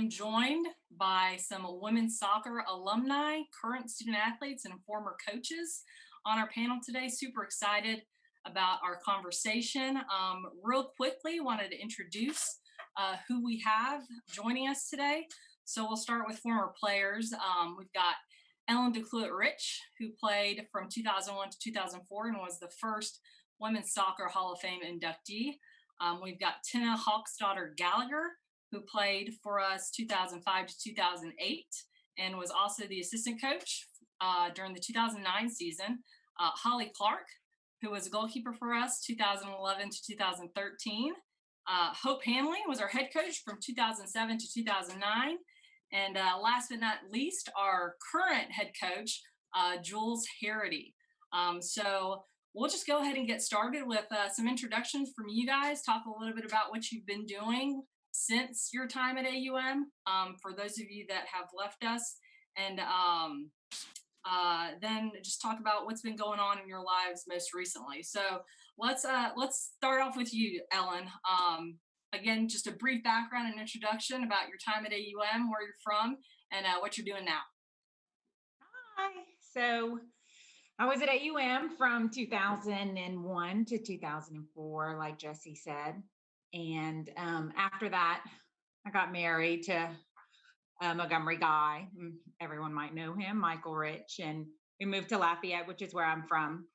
I'm joined by some women's soccer alumni, current student athletes, and former coaches on our panel today. Super excited about our conversation. Real quickly, wanted to introduce who we have joining us today. So we'll start with former players. We've got Ellen DeCluet-Rich, who played from 2001 to 2004 and was the first Women's Soccer Hall of Fame inductee. We've got Tina Hawksdaughter Gallagher, who played for us 2005 to 2008 and was also the assistant coach during the 2009 season. Holly Clark, who was a goalkeeper for us 2011 to 2013. Hope Hanley was our head coach from 2007 to 2009. And last but not least, our current head coach, Jules Harity. So we'll just go ahead and get started with some introductions from you guys, talk a little bit about what you've been doing since your time at AUM, for those of you that have left us, and then just talk about what's been going on in your lives most recently. So let's start off with you, Ellen. Again, just a brief background and introduction about your time at AUM, where you're from, and what you're doing now. Hi. So I was at AUM from 2001 to 2004, like Jesse said. And after that, I got married to a Montgomery guy. Everyone might know him, Michael Rich. And we moved to Lafayette, which is where I'm from.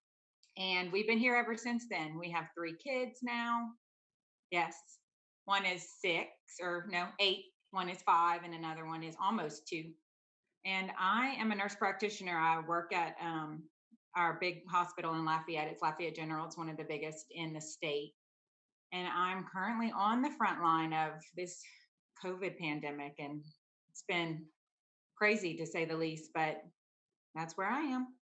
And we've been here ever since then. We have 3 kids now. Yes. One is 8. One is 5, and another one is almost 2. And I am a nurse practitioner. I work at our big hospital in Lafayette. It's Lafayette General. It's one of the biggest in the state. And I'm currently on the front line of this COVID pandemic, and it's been crazy to say the least, but that's where I am.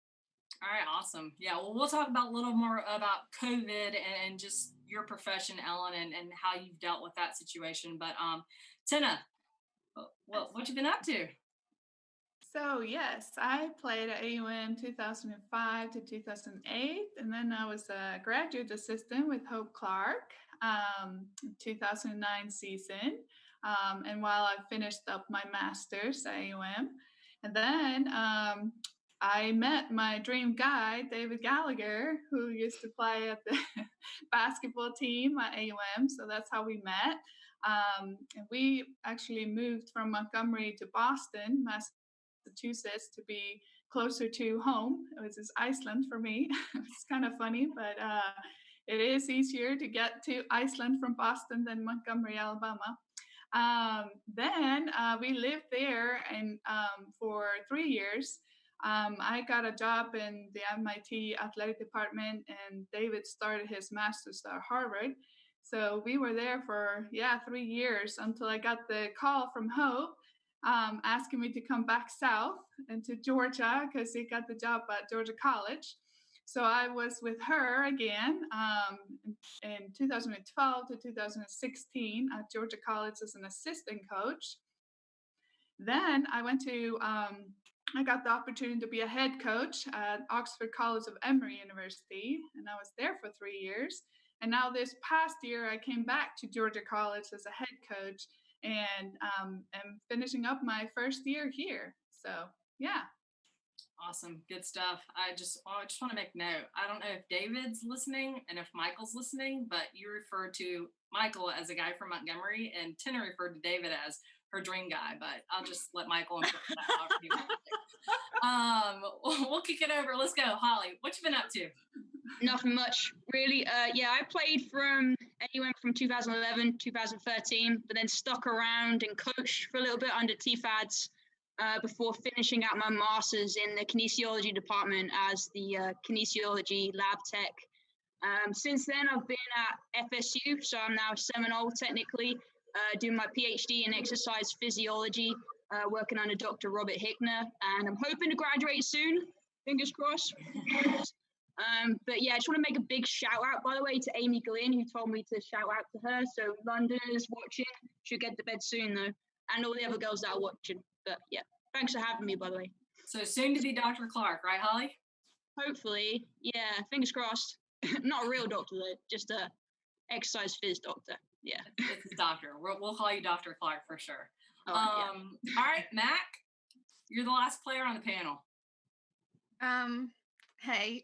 All right, awesome. Yeah, well, we'll talk about a little more about COVID and just your profession, Ellen, and how you've dealt with that situation. But Tina, what you been up to? So yes, I played at AUM 2005 to 2008, and then I was a graduate assistant with Hope Clark 2009 season. And while I finished up my master's at AUM, and then I met my dream guy, David Gallagher, who used to play at the basketball team at AUM. So that's how we met. And we actually moved from Montgomery to Boston, Massachusetts, to be closer to home. It was Iceland for me. It's kind of funny, but it is easier to get to Iceland from Boston than Montgomery, Alabama. Then we lived there and for 3 years. I got a job in the MIT athletic department, and David started his master's at Harvard. So we were there for 3 years until I got the call from Hope asking me to come back south into Georgia because he got the job at Georgia College. So I was with her again in 2012 to 2016 at Georgia College as an assistant coach. Then I went to, I got the opportunity to be a head coach at Oxford College of Emory University, and I was there for 3 years. And now this past year, I came back to Georgia College as a head coach, and am finishing up my first year here. So, yeah. Awesome. Good stuff. I just want to make note. I don't know if David's listening and if Michael's listening, but you referred to Michael as a guy from Montgomery, and Tina referred to David as her dream guy, but I'll just let Michael interpret that out. We'll kick it over. Let's go. Holly, what you been up to? Nothing much, really. I played from AUM from 2011, 2013, but then stuck around and coached for a little bit under TFADS before finishing out my master's in the kinesiology department as the kinesiology lab tech. Since then, I've been at FSU, so I'm now Seminole technically, doing my PhD in exercise physiology, working under Dr. Robert Hickner, and I'm hoping to graduate soon, fingers crossed. But yeah, I just want to make a big shout out, by the way, to Amy Glynn, who told me to shout out to her. So Londoners watching should get to bed soon, though, and all the other girls that are watching. But yeah, thanks for having me, by the way. So soon to be Dr. Clark, right, Holly? Hopefully, yeah, fingers crossed. Not a real doctor, though, just a exercise phys doctor. Yeah. It's a doctor. We'll call you Dr. Clark for sure. All right, Mac, you're the last player on the panel. Hey,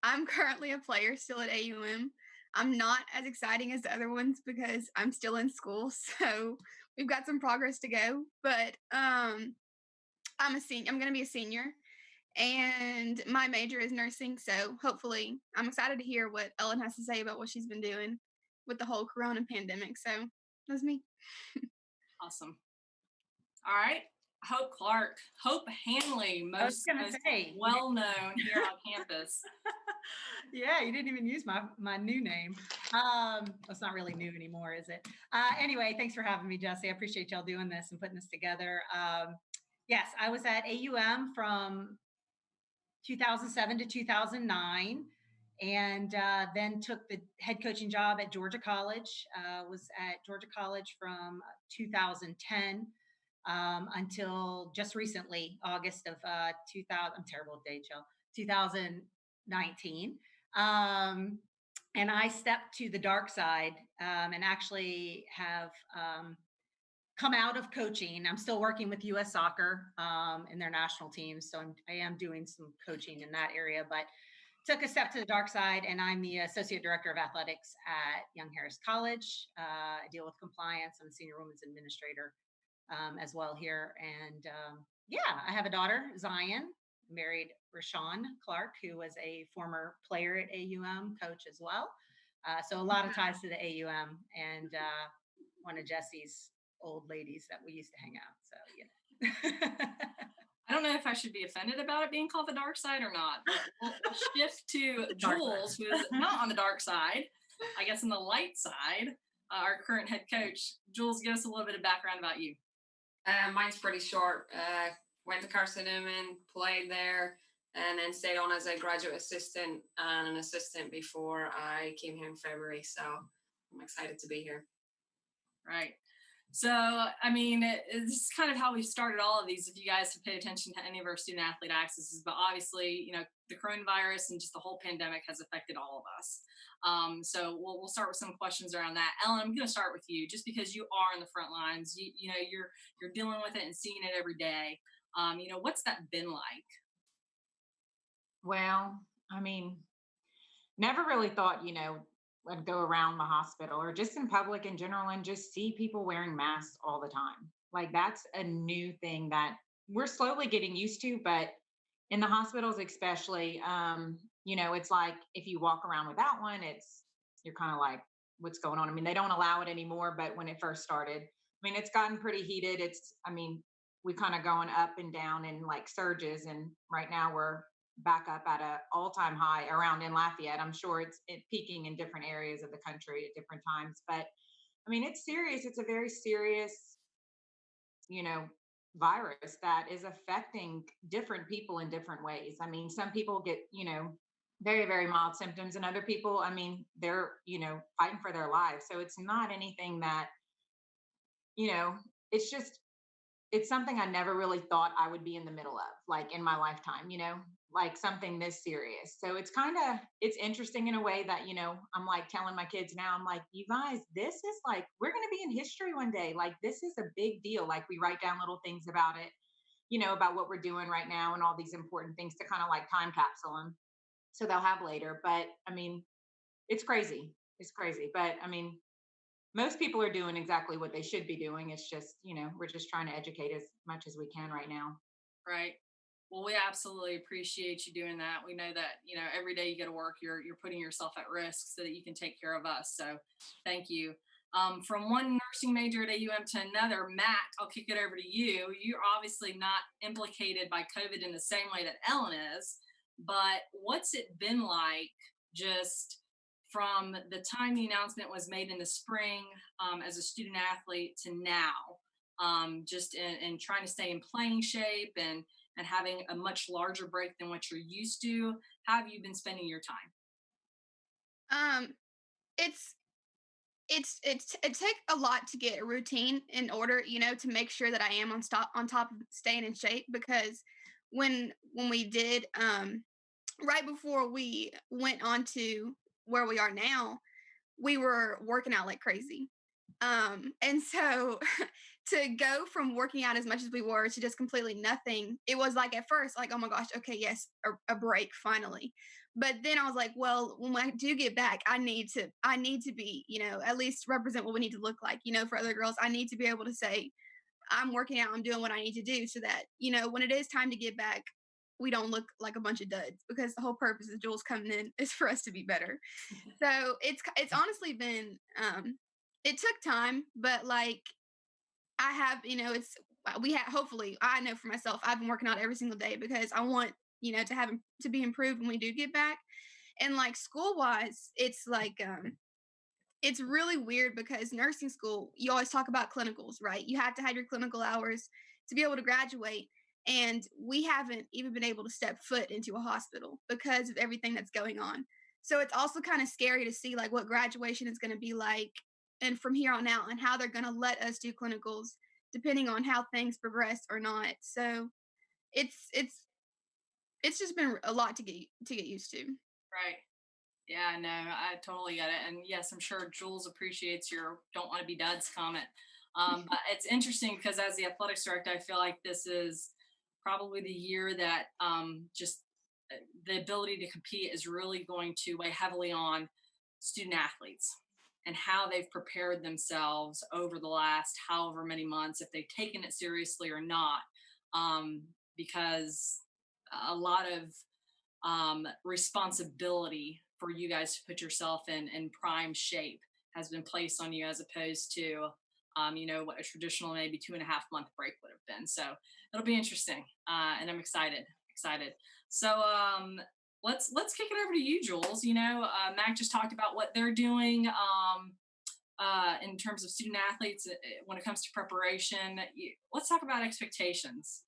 I'm currently a player still at AUM. I'm not as exciting as the other ones because I'm still in school, so we've got some progress to go. But I'm a senior. I'm going to be a senior, and my major is nursing. So hopefully, I'm excited to hear what Ellen has to say about what she's been doing with the whole Corona pandemic. So that's me. Awesome. All right. Hope Clark, Hope Hanley, most well known here on campus. Yeah, you didn't even use my new name. It's not really new anymore, is it? Anyway, thanks for having me, Jesse. I appreciate y'all doing this and putting this together. Yes, I was at AUM from 2007 to 2009, and then took the head coaching job at Georgia College. Was at Georgia College from 2010 until just recently, August of 2000. I'm terrible at dates, y'all. 2019. And I stepped to the dark side and actually have come out of coaching. I'm still working with U.S. Soccer in their national teams, so I am doing some coaching in that area, but took a step to the dark side, and I'm the Associate Director of Athletics at Young Harris College. I deal with compliance. I'm a Senior Women's Administrator as well here. And yeah, I have a daughter, Zion, married Rashawn Clark, who was a former player at AUM, coach as well. So a lot of ties to the AUM, and one of Jesse's old ladies that we used to hang out. So, yeah. I don't know if I should be offended about it being called the dark side or not, but we'll shift to Jules, who is not on the dark side, I guess on the light side, our current head coach. Jules, give us a little bit of background about you. Mine's pretty short. Went to Carson Newman, played there, and then stayed on as a graduate assistant and an assistant before I came here in February. So I'm excited to be here. Right. So, I mean, this is kind of how we started all of these, if you guys have paid attention to any of our student athlete accesses, but obviously, you know, the coronavirus and just the whole pandemic has affected all of us. So we'll start with some questions around that. Ellen, I'm going to start with you, just because you are in the front lines. You know, you're dealing with it and seeing it every day. You know, what's that been like? Well, I mean, never really thought, you know, I'd go around the hospital or just in public in general and just see people wearing masks all the time. Like that's a new thing that we're slowly getting used to, but in the hospitals especially, you know, it's like if you walk around without one, you're kind of like, what's going on? I mean, they don't allow it anymore, but when it first started, I mean, it's gotten pretty heated. We kind of going up and down in like surges, and right now we're back up at an all-time high around in Lafayette. I'm sure it's peaking in different areas of the country at different times, but I mean, it's serious. It's a very serious, you know, virus that is affecting different people in different ways. I mean, some people get, you know, very, very mild symptoms, and other people, I mean, they're, you know, fighting for their lives. So it's not anything that, you know, it's something I never really thought I would be in the middle of, like in my lifetime, you know, like something this serious. So it's interesting in a way that, you know, I'm like telling my kids now, I'm like, you guys, this is like, we're going to be in history one day. Like, this is a big deal. Like, we write down little things about it, you know, about what we're doing right now and all these important things to kind of like time capsule them. So they'll have later. But I mean, it's crazy. It's crazy. But I mean, most people are doing exactly what they should be doing. It's just, you know, we're just trying to educate as much as we can right now. Right. Well, we absolutely appreciate you doing that. We know that, you know, every day you go to work, you're putting yourself at risk so that you can take care of us. So thank you. From one nursing major at AUM to another, Matt, I'll kick it over to you. You're obviously not implicated by COVID in the same way that Ellen is, but what's it been like just from the time the announcement was made in the spring as a student athlete to now, just in trying to stay in playing shape and having a much larger break than what you're used to? How have you been spending your time? It take a lot to get a routine in order, you know, to make sure that I am on top of staying in shape, because when we did right before we went on to where we are now, we were working out like crazy. And so to go from working out as much as we were to just completely nothing, it was like at first, like, oh my gosh, okay, yes, a break finally. But then I was like, well, when I do get back, I need to be, at least represent what we need to look like, for other girls. I need to be able to say, I'm working out, I'm doing what I need to do so that, when it is time to get back, we don't look like a bunch of duds, because the whole purpose of Jules coming in is for us to be better. So it's honestly been, it took time, but like I have, it's we have, hopefully, I know for myself, I've been working out every single day because I want, to have to be improved when we do get back. And like school wise, it's like it's really weird because nursing school, you always talk about clinicals, right? You have to have your clinical hours to be able to graduate. And we haven't even been able to step foot into a hospital because of everything that's going on. So it's also kind of scary to see like what graduation is going to be like and from here on out, and how they're going to let us do clinicals depending on how things progress or not. So it's just been a lot to get used to. Right. Yeah, no, I totally get it. And yes, I'm sure Jules appreciates your don't want to be duds comment. But it's interesting because as the athletics director, I feel like this is probably the year that just the ability to compete is really going to weigh heavily on student athletes and how they've prepared themselves over the last however many months, if they've taken it seriously or not. Because a lot of responsibility for you guys to put yourself in prime shape has been placed on you, as opposed to what a traditional maybe 2.5 month break would have been. So it'll be interesting, and I'm excited. So let's kick it over to you, Jules. Mac just talked about what they're doing in terms of student athletes when it comes to preparation. Let's talk about expectations.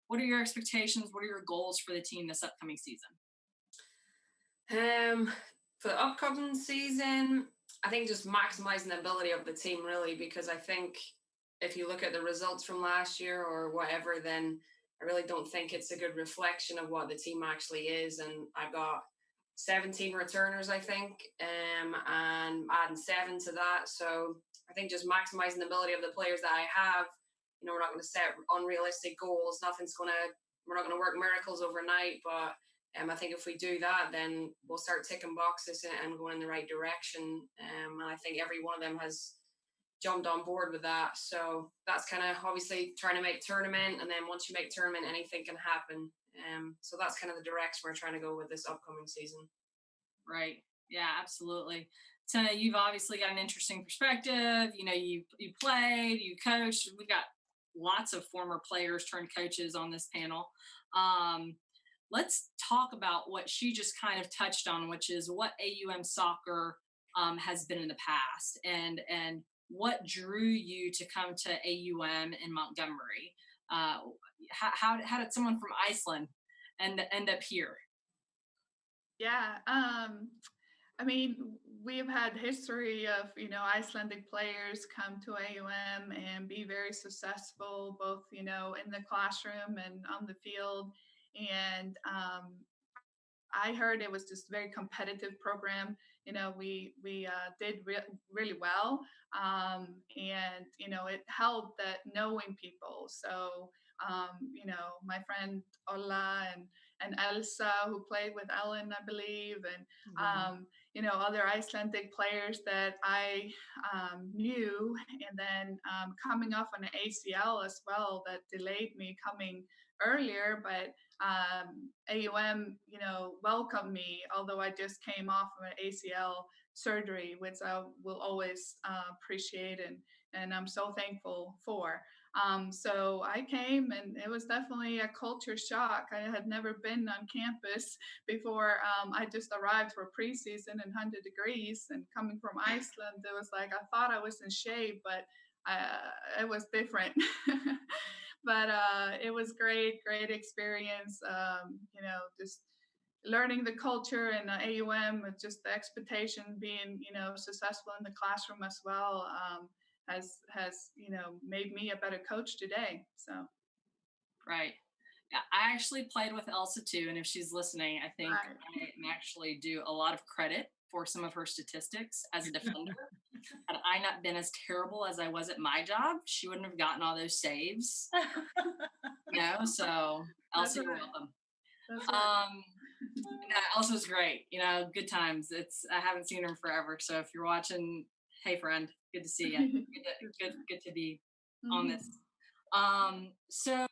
What are your expectations? What are your goals for the team this upcoming season? For the upcoming season, I think just maximizing the ability of the team, really, because I think if you look at the results from last year or whatever, then I really don't think it's a good reflection of what the team actually is. And I've got 17 returners, I think, and adding 7 to that. So I think just maximizing the ability of the players that I have. We're not going to set unrealistic goals. We're not going to work miracles overnight. But I think if we do that, then we'll start ticking boxes and going in the right direction. And I think every one of them has jumped on board with that. So that's kind of obviously trying to make tournament. And then once you make tournament, anything can happen. So that's kind of the direction we're trying to go with this upcoming season. Right. Yeah, absolutely. Tina, you've obviously got an interesting perspective. You played, you coached. We've got lots of former players turned coaches on this panel. Let's talk about what she just kind of touched on, which is what AUM soccer has been in the past, and what drew you to come to AUM in Montgomery. How did someone from Iceland end up here? Yeah. I mean, we've had history of, Icelandic players come to AUM and be very successful, both, in the classroom and on the field. And I heard it was just a very competitive program. We did really well, and it helped that knowing people. So my friend Ola and Elsa, who played with Ellen, I believe, and other Icelandic players that I knew, and then coming off on an ACL as well that delayed me coming earlier, but AUM, welcomed me, although I just came off of an ACL surgery, which I will always appreciate and I'm so thankful for. So I came, and it was definitely a culture shock. I had never been on campus before. I just arrived for preseason in 100 degrees, and coming from Iceland, it was like I thought I was in shape, but it was different. But it was great experience. Just learning the culture and AUM with just the expectation being, successful in the classroom as well, has made me a better coach today. So. Right. Yeah, I actually played with Elsa too, and if she's listening, I think Right. I can actually do a lot of credit for some of her statistics as a defender. Had I not been as terrible as I was at my job, she wouldn't have gotten all those saves. So Elsie, you're welcome. That's right. Elsie was great. Good times. I haven't seen her in forever. So if you're watching, hey friend, good to see you. Good to be on this. So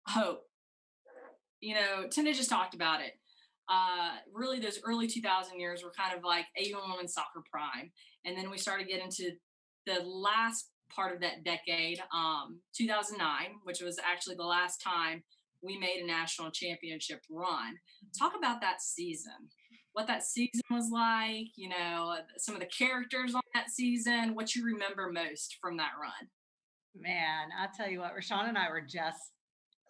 Hope, Tina just talked about it. Really those early 2000 years were kind of like AUM women's soccer prime. And then we started getting to the last part of that decade, 2009, which was actually the last time we made a national championship run. Talk about that season, what that season was like, some of the characters on that season, what you remember most from that run. Man, I'll tell you what, Rashawn and I were just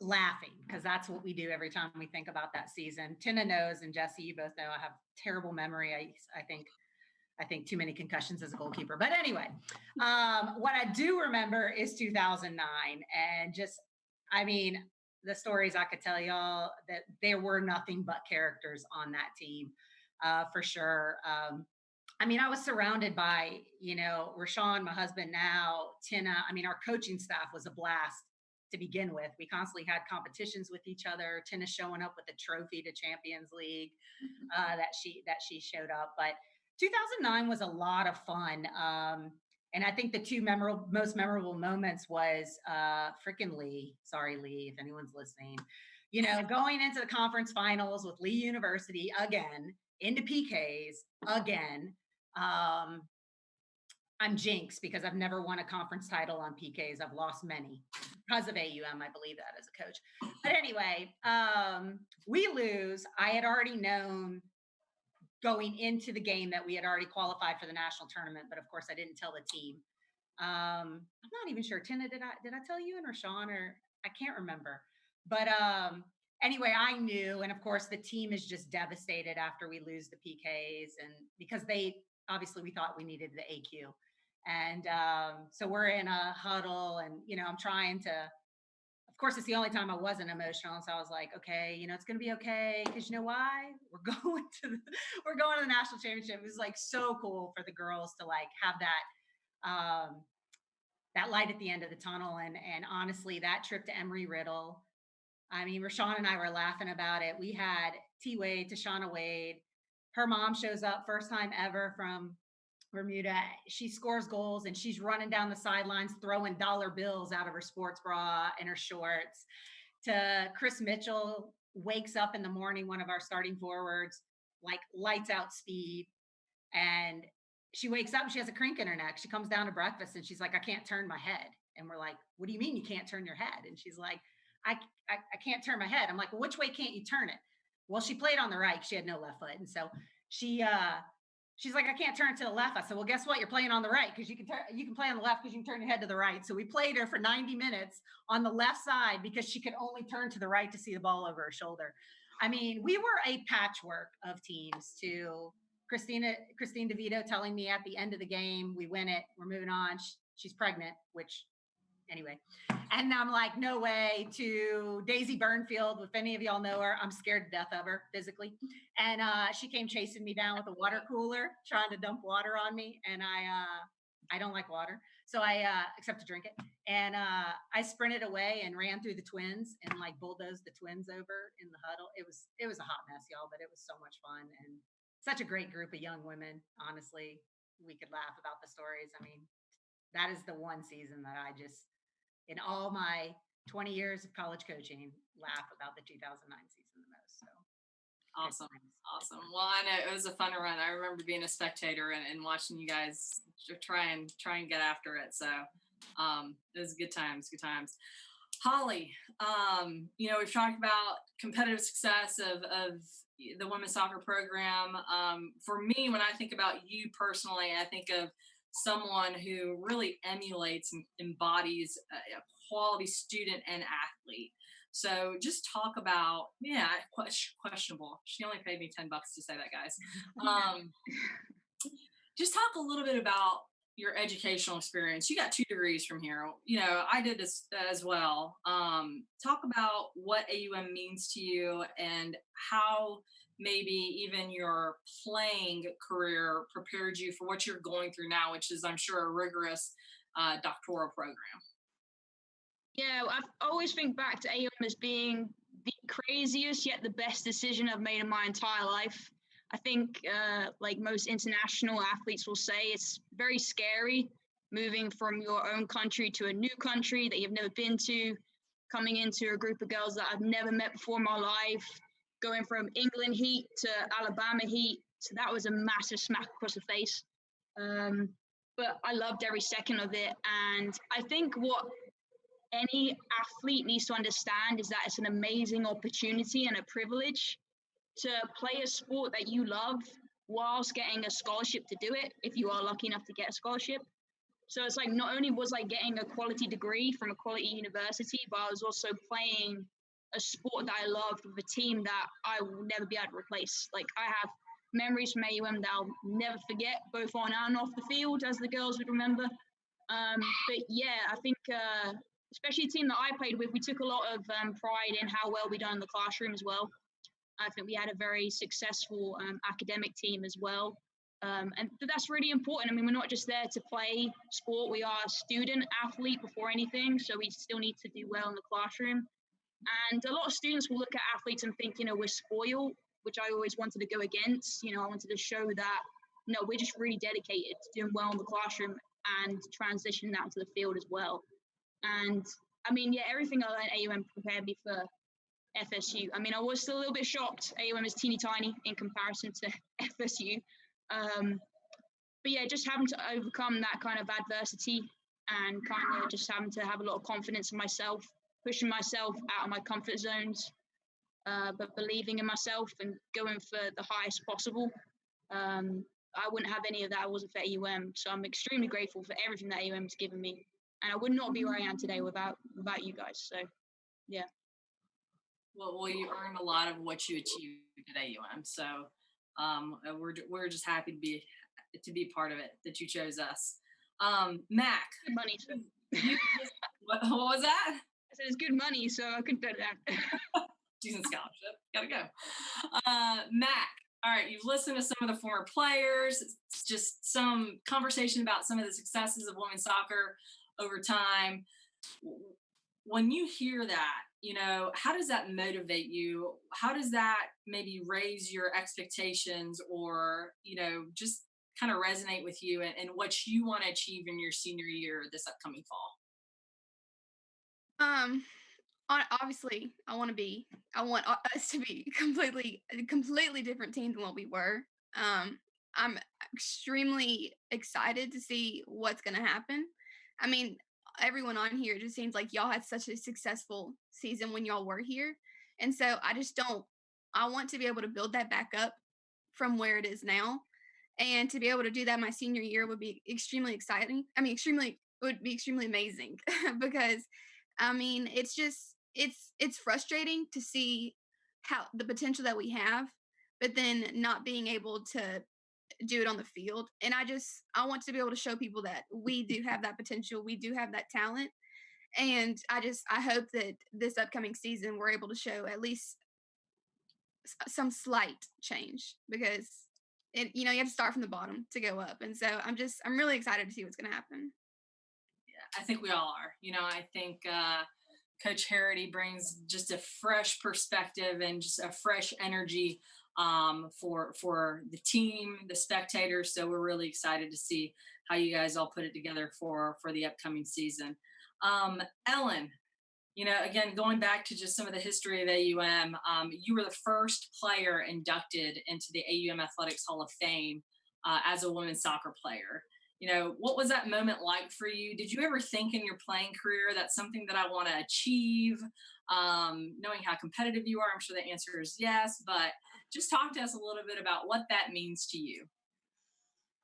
laughing because that's what we do every time we think about that season. Tina knows, and Jesse, you both know I have terrible memory. I think too many concussions as a goalkeeper. But anyway, what I do remember is 2009, and the stories I could tell y'all, that there were nothing but characters on that team, for sure. I was surrounded by, Rashawn, my husband now, Tina. Our coaching staff was a blast to begin with. We constantly had competitions with each other. Tina showing up with a trophy to Champions League that she showed up. But 2009 was a lot of fun. And I think the two most memorable moments was freaking Lee. Sorry, Lee, if anyone's listening. Going into the conference finals with Lee University again, into PKs again. I'm jinxed because I've never won a conference title on PKs. I've lost many because of AUM. I believe that as a coach. But anyway, we lose. I had already known going into the game that we had already qualified for the national tournament, but of course I didn't tell the team. I'm not even sure. Tina, did I tell you and Rashawn, or I can't remember. But anyway, I knew, and of course the team is just devastated after we lose the PKs, and because we thought we needed the AQ. And so we're in a huddle, and I'm trying to, of course it's the only time I wasn't emotional, so I was like, okay, it's gonna be okay, because you know why? We're going to the national championship. It was like so cool for the girls to like have that light at the end of the tunnel. And honestly, that trip to Embry-Riddle, Rashawn and I were laughing about it. We had T Wade, Tashana Wade, her mom shows up, first time ever from Bermuda. She scores goals, and she's running down the sidelines throwing dollar bills out of her sports bra and her shorts. To Chris Mitchell wakes up in the morning, one of our starting forwards, like lights out speed, and she wakes up and she has a crink in her neck. She comes down to breakfast and she's like, I can't turn my head. And we're like, what do you mean you can't turn your head? And she's like, I can't turn my head. I'm like, well, which way can't you turn it? Well, she played on the right. She had no left foot. And so she's like, I can't turn it to the left. I said, well, guess what? You're playing on the right, because you can play on the left because you can turn your head to the right. So we played her for 90 minutes on the left side because she could only turn to the right to see the ball over her shoulder. We were a patchwork of teams too. Christine DeVito telling me at the end of the game, we win it, we're moving on. She's pregnant, which anyway. And I'm like, no way. To Daisy Burnfield, if any of y'all know her, I'm scared to death of her physically. And she came chasing me down with a water cooler, trying to dump water on me. And I don't like water, so I except to drink it. And I sprinted away and ran through the twins and like bulldozed the twins over in the huddle. It was a hot mess, y'all, but it was so much fun and such a great group of young women. Honestly, we could laugh about the stories. That is the one season that I just, in all my 20 years of college coaching, laugh about the 2009 season the most. So awesome. Well, I know it was a fun run. I remember being a spectator and watching you guys try and get after it. So it was good times. Holly, we've talked about competitive success of the women's soccer program. For me, when I think about you personally, I think of someone who really emulates and embodies a quality student and athlete. So just talk about, questionable. She only paid me $10 to say that, guys. Just talk a little bit about your educational experience. You got 2 degrees from here. I did this as well. Talk about what AUM means to you and how maybe even your playing career prepared you for what you're going through now, which is, I'm sure, a rigorous doctoral program? Yeah, I always think back to AUM as being the craziest yet the best decision I've made in my entire life. I think, like most international athletes will say, it's very scary moving from your own country to a new country that you've never been to, coming into a group of girls that I've never met before in my life, going from England heat to Alabama heat. So that was a massive smack across the face. But I loved every second of it. And I think what any athlete needs to understand is that it's an amazing opportunity and a privilege to play a sport that you love whilst getting a scholarship to do it, if you are lucky enough to get a scholarship. So it's like, not only was I getting a quality degree from a quality university, but I was also playing a sport that I loved with a team that I will never be able to replace. Like, I have memories from AUM that I'll never forget, both on and off the field, as the girls would remember. But yeah, I think, especially the team that I played with, we took a lot of pride in how well we done in the classroom as well. I think we had a very successful academic team as well. And that's really important. I mean, we're not just there to play sport. We are a student athlete before anything. So we still need to do well in the classroom. And a lot of students will look at athletes and think, we're spoiled, which I always wanted to go against. I wanted to show that, no, we're just really dedicated to doing well in the classroom and transitioning out to the field as well. And I mean, yeah, everything I learned at AUM prepared me for FSU. I mean, I was still a little bit shocked. AUM is teeny tiny in comparison to FSU. But yeah, just having to overcome that kind of adversity and kind of just having to have a lot of confidence in myself, pushing myself out of my comfort zones, but believing in myself and going for the highest possible. I wouldn't have any of that if it wasn't for AUM. So I'm extremely grateful for everything that AUM's given me. And I would not be where I am today without you guys. So, yeah. Well, you earned a lot of what you achieved at AUM. So we're just happy to be part of it, that you chose us. Mac. Good money. So. What was that? I said it's good money, so I couldn't do that. Decent scholarship. Gotta go. Mac. All right, you've listened to some of the former players. It's just some conversation about some of the successes of women's soccer over time. When you hear that, how does that motivate you? How does that maybe raise your expectations or, just kind of resonate with you and what you want to achieve in your senior year this upcoming fall? Obviously, I want us to be completely different team than what we were. I'm extremely excited to see what's going to happen. I mean, everyone on here, it just seems like y'all had such a successful season when y'all were here. And so I want to be able to build that back up from where it is now. And to be able to do that my senior year would be extremely exciting. I mean, would be extremely amazing because I mean, it's frustrating to see how the potential that we have, but then not being able to do it on the field. And I want to be able to show people that we do have that potential. We do have that talent. And I hope that this upcoming season, we're able to show at least some slight change because you have to start from the bottom to go up. And so I'm really excited to see what's going to happen. Yeah, I think we all are. I think Coach Harity brings just a fresh perspective and just a fresh energy for the team, the spectators. So we're really excited to see how you guys all put it together for the upcoming season. Ellen, again, going back to just some of the history of AUM, you were the first player inducted into the AUM Athletics Hall of Fame as a women's soccer player. What was that moment like for you? Did you ever think in your playing career that's something that I want to achieve? Knowing how competitive you are, I'm sure the answer is yes, but just talk to us a little bit about what that means to you.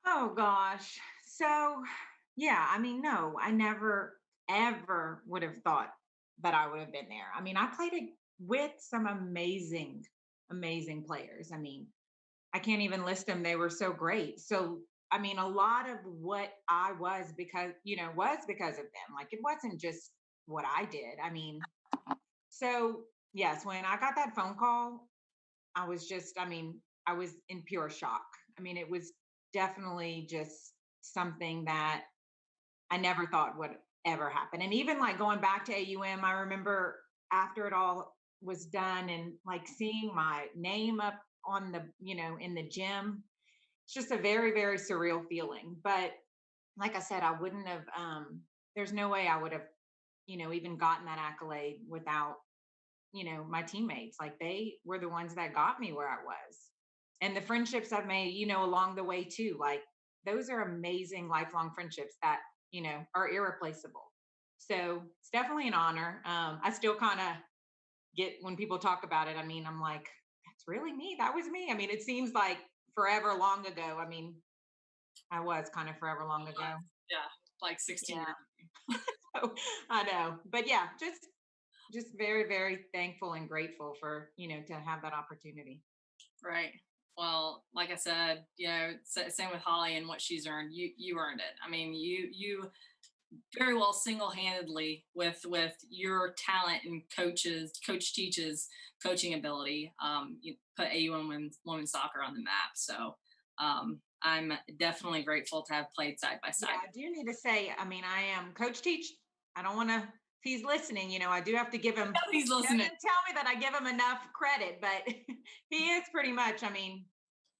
Oh gosh. So yeah, I mean, no, I never ever would have thought that I would have been there. I mean, I played with some amazing, amazing players. I mean, I can't even list them. They were so great. So I mean, a lot of what I was was because of them. Like, it wasn't just what I did. I mean, so yes, when I got that phone call, I was just, I was in pure shock. It was definitely just something that I never thought would ever happen. And even like going back to AUM, I remember after it all was done and like seeing my name up on the, in the gym. It's just a very, very surreal feeling. But like I said, I wouldn't have, there's no way I would have, even gotten that accolade without, my teammates. Like they were the ones that got me where I was. And the friendships I've made, along the way too. Like those are amazing lifelong friendships that, are irreplaceable. So it's definitely an honor. I still kind of get when people talk about it. I'm like, that's really me. That was me. It seems like forever long ago. I was kind of forever long ago. Yeah, like 16 Yeah. years. So, I know. But yeah, just very, very thankful and grateful for, to have that opportunity. Right. Well, like I said, same with Holly and what she's earned. You earned it. You very well single-handedly with your talent and coach teaches coaching ability. You put AUM women's soccer on the map. So I'm definitely grateful to have played side by side. Yeah, I do need to say, I am Coach Teach. I don't want to, if he's listening, I do have to give him, He's listening. He didn't tell me that I give him enough credit, but he is pretty much,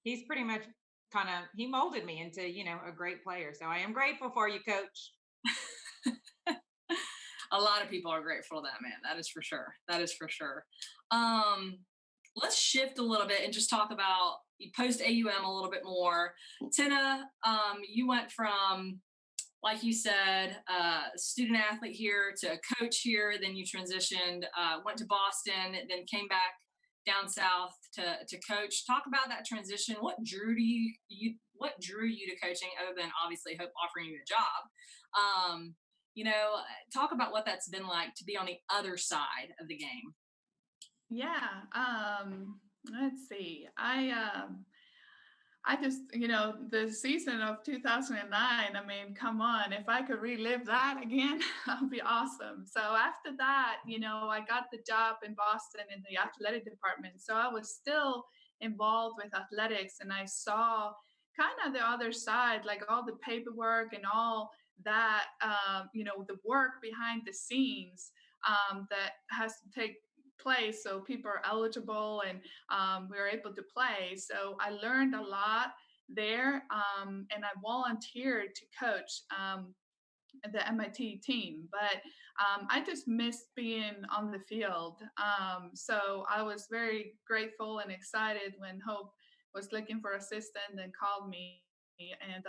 he's pretty much he molded me into, a great player. So I am grateful for you, Coach. A lot of people are grateful to that man. That is for sure. That is for sure. Let's shift a little bit and just talk about post AUM a little bit more. Tina, you went from, like you said, student athlete here to a coach here. Then you transitioned, went to Boston, then came back down south to coach. Talk about that transition. What drew you to coaching, other than obviously Hope offering you a job? Talk about what that's been like to be on the other side of the game. Yeah. Let's see. I just, the season of 2009, come on, if I could relive that again, that would be awesome. So after that, I got the job in Boston in the athletic department. So I was still involved with athletics, and I saw kind of the other side, like all the paperwork and all that, the work behind the scenes that has to take place so people are eligible and we were able to play. So I learned a lot there, and I volunteered to coach the MIT team, but I just missed being on the field. So I was very grateful and excited when Hope was looking for assistant and called me. And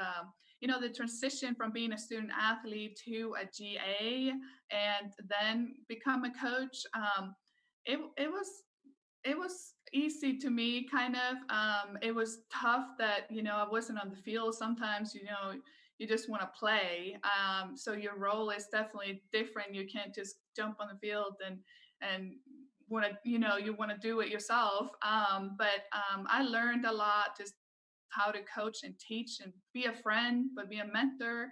the transition from being a student athlete to a GA and then become a coach, it was easy to me, kind of. It was tough that I wasn't on the field. Sometimes you just want to play, so your role is definitely different. You can't just jump on the field and want to you want to do it yourself. But I learned a lot, just how to coach and teach and be a friend, but be a mentor.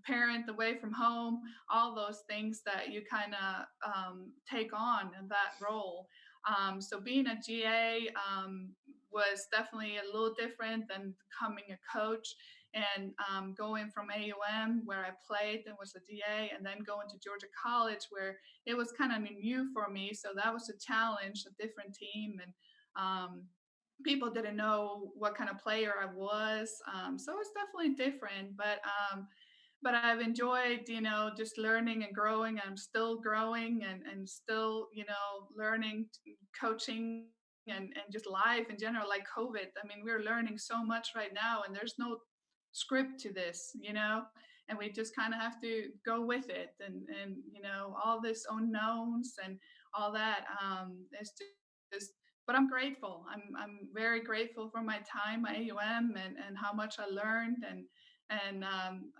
Parent away from home, all those things that you kind of take on in that role. So being a GA was definitely a little different than becoming a coach, and going from AUM, where I played and was a GA, and then going to Georgia College, where it was kind of new for me. So that was a challenge, a different team, and people didn't know what kind of player I was. So it's definitely different, but I've enjoyed, just learning and growing. I'm still growing and still, learning, coaching, and just life in general, like COVID. We're learning so much right now, and there's no script to this, and we just kind of have to go with it, and all this unknowns and all that. It's just but I'm grateful. I'm very grateful for my time at AUM and how much I learned, and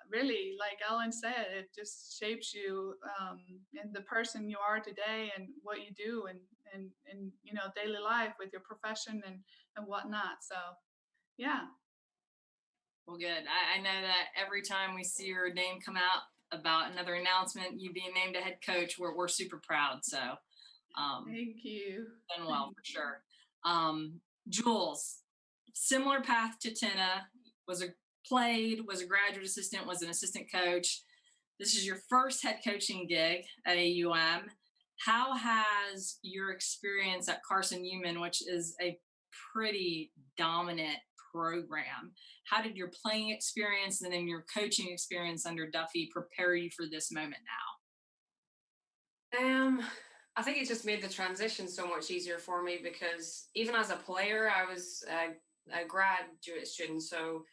really, like Ellen said, it just shapes you in the person you are today and what you do and daily life with your profession and whatnot. So yeah. Well, good. I know that every time we see your name come out about another announcement, you being named a head coach, we're super proud. So Thank you. Done well for sure. Jules, similar path to Tina, was a graduate assistant, was an assistant coach. This is your first head coaching gig at AUM. How has your experience at Carson Newman, which is a pretty dominant program, how did your playing experience and then your coaching experience under Duffy prepare you for this moment now? I think it just made the transition so much easier for me because even as a player, I was a graduate student, so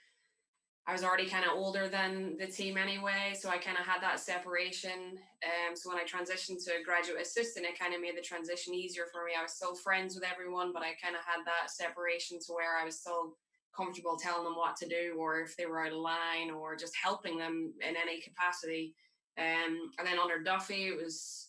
I was already kind of older than the team anyway, so I kind of had that separation. So when I transitioned to a graduate assistant, it kind of made the transition easier for me. I was still friends with everyone, but I kind of had that separation to where I was still comfortable telling them what to do, or if they were out of line, or just helping them in any capacity. And then under Duffy, it was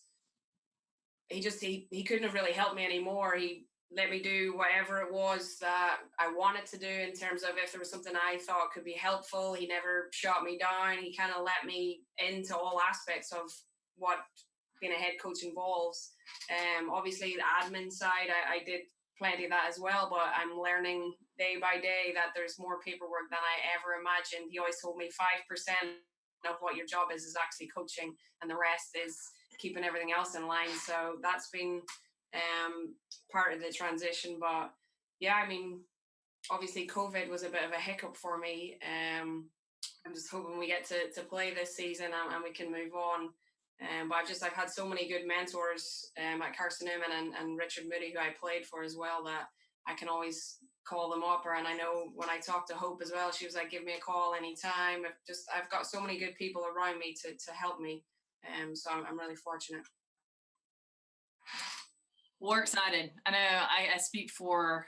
he couldn't have really helped me anymore. He let me do whatever it was that I wanted to do in terms of if there was something I thought could be helpful. He never shot me down. He kind of let me into all aspects of what being a head coach involves. Obviously, the admin side, I did plenty of that as well, but I'm learning day by day that there's more paperwork than I ever imagined. He always told me 5% of what your job is actually coaching, and the rest is keeping everything else in line. So that's been part of the transition. But yeah, I mean, obviously COVID was a bit of a hiccup for me. I'm just hoping we get to play this season and we can move on. But I've had so many good mentors at Carson Newman and Richard Moody, who I played for as well, that I can always call them up. And I know when I talked to Hope as well, she was like, give me a call anytime. I've got so many good people around me to help me. So I'm really fortunate. We're excited. I know I speak for,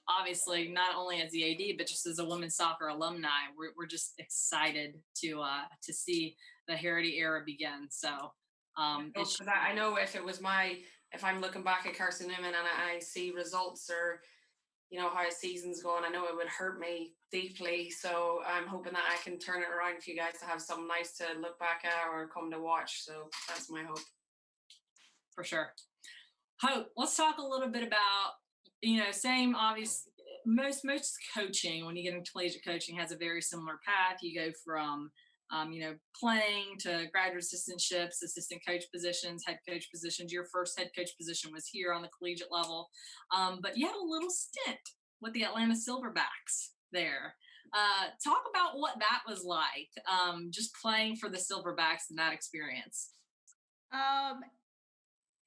obviously, not only as the AD, but just as a women's soccer alumni. We're just excited to see the Harity era begin. So I know if I'm looking back at Carson Newman and I see results or how a season's going, I know it would hurt me deeply. So I'm hoping that I can turn it around for you guys to have something nice to look back at or come to watch. So that's my hope. For sure. Hope, let's talk a little bit about, same obvious, most coaching, when you get into collegiate coaching, has a very similar path. You go from, playing to graduate assistantships, assistant coach positions, head coach positions. Your first head coach position was here on the collegiate level. But you had a little stint with the Atlanta Silverbacks there. Talk about what that was like, just playing for the Silverbacks and that experience.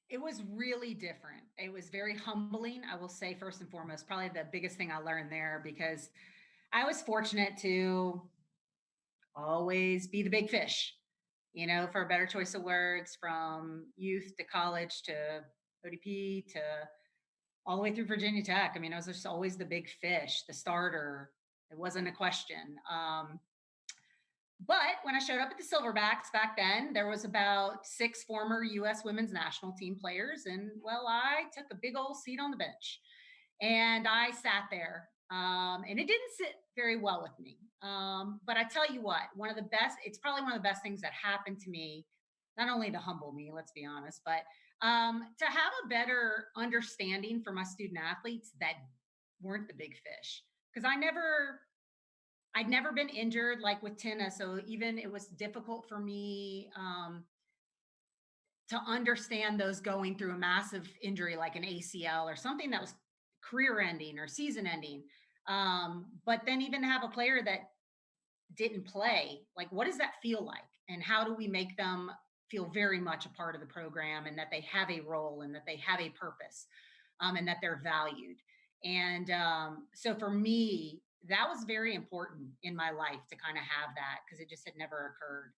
It was really different. It was very humbling, I will say, first and foremost, probably the biggest thing I learned there, because I was fortunate to always be the big fish, for a better choice of words, from youth to college to ODP to all the way through Virginia Tech. I mean, I was just always the big fish, the starter. It wasn't a question. But when I showed up at the Silverbacks back then, there was about 6 former U.S. women's national team players. And, well, I took a big old seat on the bench. And I sat there. And it didn't sit very well with me. But I tell you what, it's probably one of the best things that happened to me, not only to humble me, let's be honest, but to have a better understanding for my student athletes that weren't the big fish. Because I'd never been injured like with Tina. So even it was difficult for me to understand those going through a massive injury like an ACL or something that was career ending or season ending. But then even have a player that didn't play, like, what does that feel like? And how do we make them feel very much a part of the program, and that they have a role, and that they have a purpose, and that they're valued? And so for me, that was very important in my life to kind of have that, because it just had never occurred.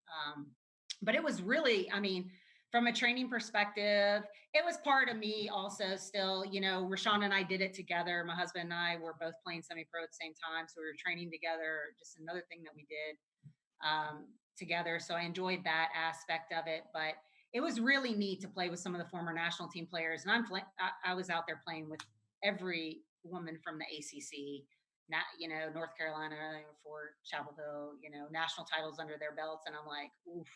But it was really, I mean, from a training perspective, it was part of me also still. Rashawn and I did it together. My husband and I were both playing semi-pro at the same time. So we were training together, just another thing that we did together. So I enjoyed that aspect of it. But it was really neat to play with some of the former national team players. And I was out there playing with every woman from the ACC, North Carolina, Fort Chapel Hill, national titles under their belts. And I'm like, oof.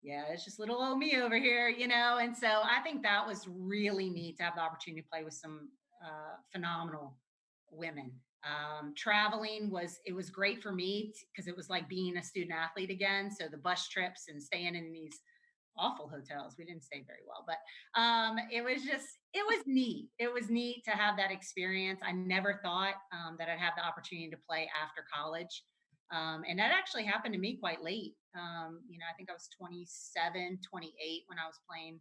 yeah, it's just little old me over here, you know? And so I think that was really neat to have the opportunity to play with some phenomenal women. Traveling it was great for me because it was like being a student athlete again. So the bus trips and staying in these awful hotels, we didn't stay very well, but it was neat. It was neat to have that experience. I never thought that I'd have the opportunity to play after college. And that actually happened to me quite late. I think I was 27, 28 when I was playing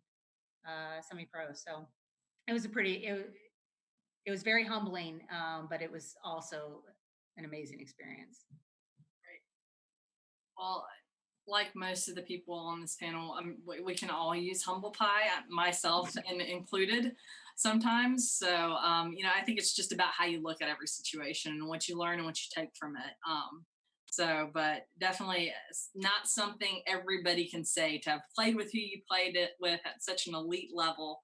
semi-pro. So it was it was very humbling, but it was also an amazing experience. Well, like most of the people on this panel, we can all use humble pie, myself and included sometimes. So, I think it's just about how you look at every situation and what you learn and what you take from it. But definitely not something everybody can say to have played with who you played it with at such an elite level.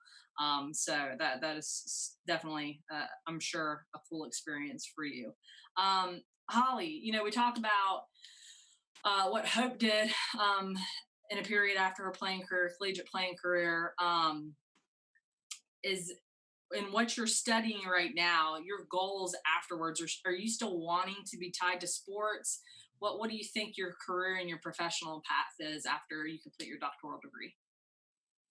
So that is definitely, I'm sure, a cool experience for you. Holly, we talked about what Hope did in a period after her collegiate playing career, is in what you're studying right now, your goals afterwards, are you still wanting to be tied to sports? What do you think your career and your professional path is after you complete your doctoral degree?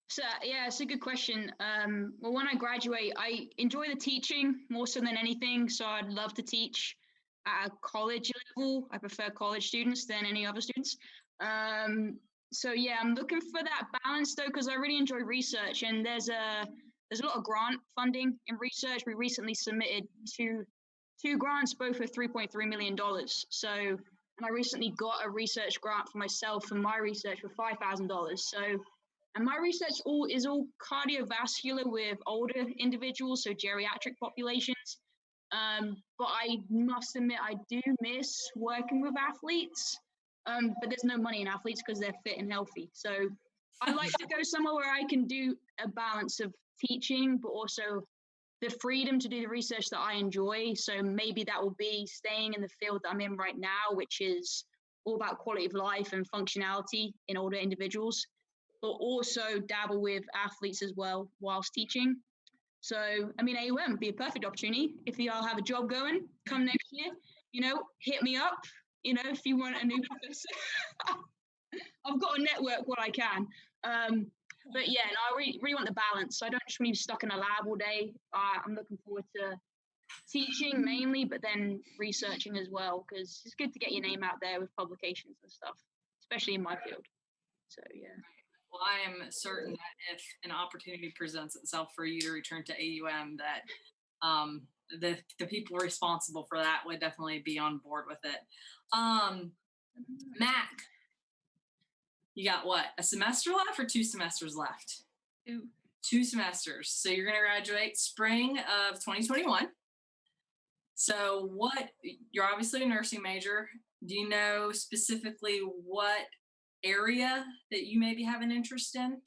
So yeah, it's a good question. Well, when I graduate, I enjoy the teaching more so than anything. So I'd love to teach at a college level. I prefer college students than any other students. So yeah, I'm looking for that balance though, because I really enjoy research, and there's a lot of grant funding in research. We recently submitted two grants, both with $3.3 million. So, and I recently got a research grant for myself and my research for $5,000. So, and my research is all cardiovascular with older individuals, so geriatric populations. But I must admit, I do miss working with athletes. But there's no money in athletes because they're fit and healthy. So I like to go somewhere where I can do a balance of teaching, but also the freedom to do the research that I enjoy. So maybe that will be staying in the field that I'm in right now, which is all about quality of life and functionality in older individuals, but also dabble with athletes as well whilst teaching. So, AUM would be a perfect opportunity. If you all have a job going, come next year, hit me up, if you want a new professor. I've got a network what I can. But yeah, no, I really want the balance. I don't just want to be stuck in a lab all day. I'm looking forward to teaching mainly, but then researching as well, because it's good to get your name out there with publications and stuff, especially in my field. So yeah. Well, I am certain that if an opportunity presents itself for you to return to AUM, that the people responsible for that would definitely be on board with it. Mac, you got what? A semester left or 2 semesters left? 2 semesters. So you're going to graduate spring of 2021. So you're obviously a nursing major. Do you know specifically what area that you maybe have an interest in?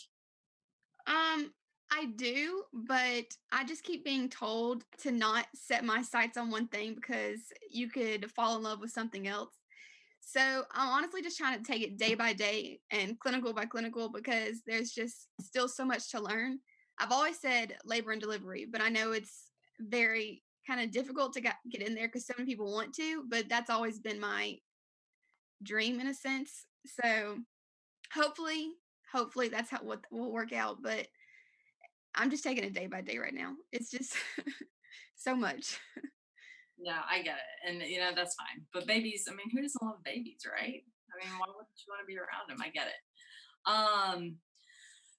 I do, but I just keep being told to not set my sights on one thing because you could fall in love with something else. So I'm honestly just trying to take it day by day and clinical by clinical because there's just still so much to learn. I've always said labor and delivery, but I know it's very kind of difficult to get in there because so many people want to, but that's always been my dream in a sense. So hopefully that's what will work out. But I'm just taking it day by day right now. It's just so much. No, I get it. And, that's fine. But babies, who doesn't love babies, right? Why wouldn't you want to be around them? I get it.